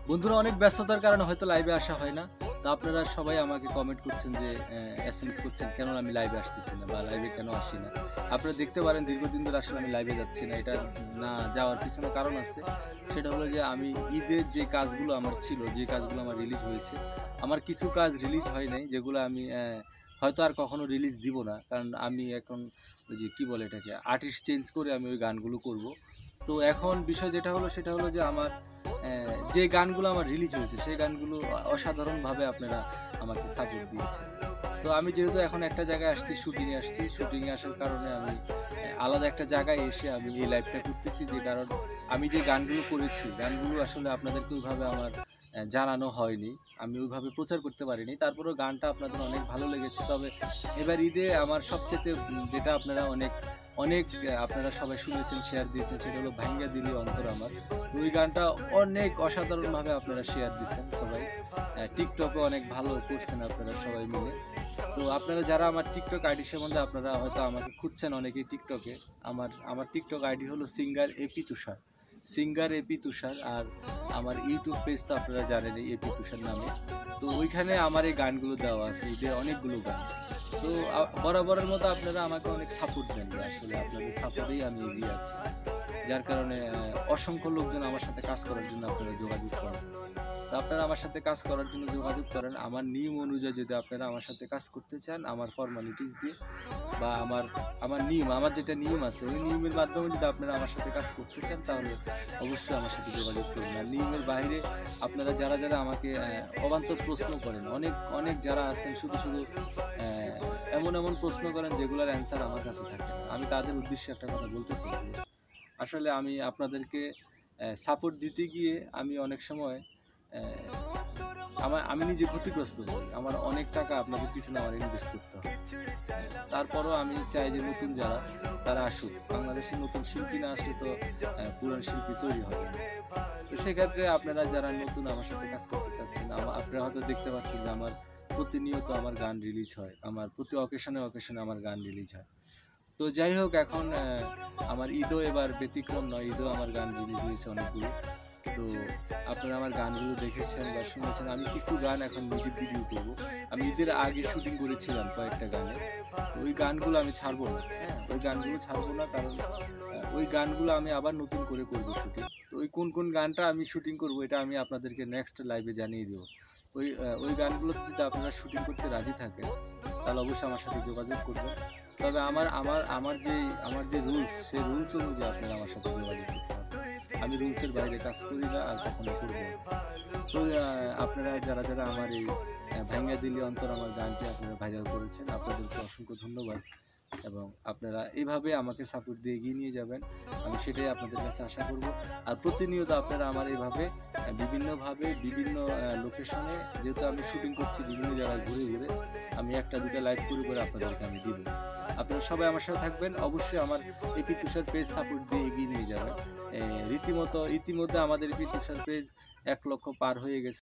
বন্ধুরা অনেক ব্যস্ততার কারণে হয়তো লাইভে আসা হয় না। তো আপনারা সবাই আমাকে কমেন্ট করছেন যে এসএমএস করছেন কেন আমি লাইভে আসতেছি না বা লাইভে কেন আসি না। আপনারা দেখতে পারেন দীর্ঘদিন ধরে আসলে আমি লাইভে যাচ্ছি না। এটা না যাওয়ার পিছনে কারণ আছে। সেটা হলো যে আমি ঈদের যে কাজগুলো আমার ছিল, যে কাজগুলো আমার রিলিজ হয়েছে, আমার কিছু কাজ রিলিজ হয় নাই যেগুলো আমি হয়তো আর কখনো রিলিজ দিব না। কারণ আমি এখন ওই যে কি বলে এটাকে আর্টিস্ট চেঞ্জ করে আমি ওই গানগুলো করব। তো এখন বিষয় যেটা হলো সেটা হলো যে আমার যে গানগুলো আমার রিলিজ হয়েছে সেই গানগুলো অসাধারণভাবে আপনারা আমাকে সাপোর্ট দিয়েছেন। তো আমি যেহেতু এখন একটা জায়গায় আসছি, শুটিংয়ে আসার কারণে আমি আলাদা একটা জায়গায় এসে আমি এই লাইভটা করতেছি, যে কারণ আমি যে গানগুলো করেছি গানগুলো আসলে আপনাদেরকে ওইভাবে আমার জানানো হয়নি, আমি ওইভাবে প্রচার করতে পারিনি। তারপরেও গানটা আপনাদের অনেক ভালো লেগেছে। তবে এবার ঈদে আমার সবচেয়ে যেটা আপনারা অনেক অনেক আপনারা সবাই শুনেছেন, শেয়ার দিয়েছেন, সেটা হলো ভাঙ্গা দিলি অন্তর আমার। ওই গানটা অনেক অসাধারণভাবে আপনারা শেয়ার দিচ্ছেন সবাই। টিকটকে অনেক ভালো করছেন আপনারা সবাই মিলে। তো আপনারা যারা আমার টিকটক আইডি সম্বন্ধে আপনারা হয়তো আমাকে খুঁজছেন অনেকেই টিকটকে। আমার টিকটক আইডি হলো সিঙ্গার এপি তুষার। আর আমার ইউটিউব পেজ তো আপনারা জানেনই, এপি তুষার নামে। তো ওইখানে আমার এই গানগুলো দেওয়া আছে, ঈদের অনেকগুলো গান। তো বরাবরের মতো আপনারা আমাকে অনেক সাপোর্ট দেন, আসলে আপনাদের সাপোর্টেই আমি এগিয়ে আছি। যার কারণে অসংখ্য লোকজন আমার সাথে কাজ করার জন্য আপনারা যোগাযোগ করেন। তো আপনারা আমার সাথে কাজ করার জন্য যোগাযোগ করেন। আমার নিয়ম অনুযায়ী যদি আপনারা আমার সাথে কাজ করতে চান, আমার ফর্মালিটিস দিয়ে বা আমার যেটা নিয়ম আছে ওই নিয়মের মাধ্যমে যদি আপনারা আমার সাথে কাজ করতে চান, তাহলে অবশ্যই আমার সাথে যোগাযোগ করুন। আর নিয়মের বাইরে আপনারা যারা যারা আমাকে অবান্তর প্রশ্ন করেন, অনেক অনেক যারা আছেন শুধু শুধু এমন এমন প্রশ্ন করেন যেগুলোর অ্যান্সার আমার কাছে থাকে না। আমি তাদের উদ্দেশ্যে একটা কথা বলতে চাই যে আসলে আমি আপনাদেরকে সাপোর্ট দিতে গিয়ে আমি অনেক সময় আমি নিজে ক্ষতিগ্রস্ত হই। আমার অনেক টাকা আপনাদের পিছনে আমার ইনভেস্ট করতে হয়। তারপরও আমি চাই যে নতুন যারা তারা আসুক। বাংলাদেশে নতুন শিল্পী না আসলে তো পুরান শিল্পী তৈরি হবে না। তো সেক্ষেত্রে আপনারা যারা নতুন আমার সাথে কাজ করতে চাচ্ছেন, আপনারা হয়তো দেখতে পাচ্ছেন যে আমার প্রতিনিয়ত আমার গান রিলিজ হয়। আমার প্রতি অকেশনে আমার গান রিলিজ হয়। তো যাই হোক, এখন আমার ঈদও এবার ব্যতিক্রম নয়। ঈদও আমার গান রিলিজ হয়েছে অনেকগুলো। তো আপনারা আমার গানগুলো দেখেছেন বা শুনেছেন। আমি কিছু গান এখন মিউজিক ভিডিও করব। আমি ঈদের আগে শুটিং করেছিলাম কয়েকটা গানে। ওই গানগুলো আমি ছাড়বো না। হ্যাঁ, ওই গানগুলো ছাড়বো না, কারণ ওই গানগুলো আমি আবার নতুন করে করব শুটিং। তো ওই কোন গানটা আমি শুটিং করব এটা আমি আপনাদেরকে নেক্সট লাইভে জানিয়ে দেবো। ওই গানগুলোতে যদি আপনারা শুটিং করতে রাজি থাকেন, তাহলে অবশ্যই আমার সাথে যোগাযোগ করবেন। তবে আমার যে রুলস, সেই রুলস অনুযায়ী আপনারা আমার সাথে যোগাযোগ করতে হবে। আমি রুলসের বাইরে কাজ করি না আর কখনো করবো না। তো আপনারা যারা যারা আমার এই ভাঙ্গা দিলি অন্তর আমার গানটি আপনারা ভাইরাল করেছেন, আপনাদেরকে অসংখ্য ধন্যবাদ। এবং আপনারা এইভাবে আমাকে সাপোর্ট দিয়ে এগিয়ে নিয়ে যাবেন, আমি সেটাই আপনাদের কাছে আশা করব। আর প্রতিনিয়ত আপনারা আমার এইভাবে বিভিন্নভাবে বিভিন্ন লোকেশনে, যেহেতু আমি শুটিং করছি বিভিন্ন জায়গায় ঘুরে ঘুরে, আমি একটা দুটো লাইভ করে আপনাদেরকে আমি দিব। আপনারা সবাই আমার সাথে থাকবেন, অবশ্যই আমার এপি তুষার পেজ সাপোর্ট দিয়ে এগিয়ে নিয়ে যাবেন। ইতিমধ্যে আমাদের এপি তুষার পেজ 1 লক্ষ পার হয়ে গেছে।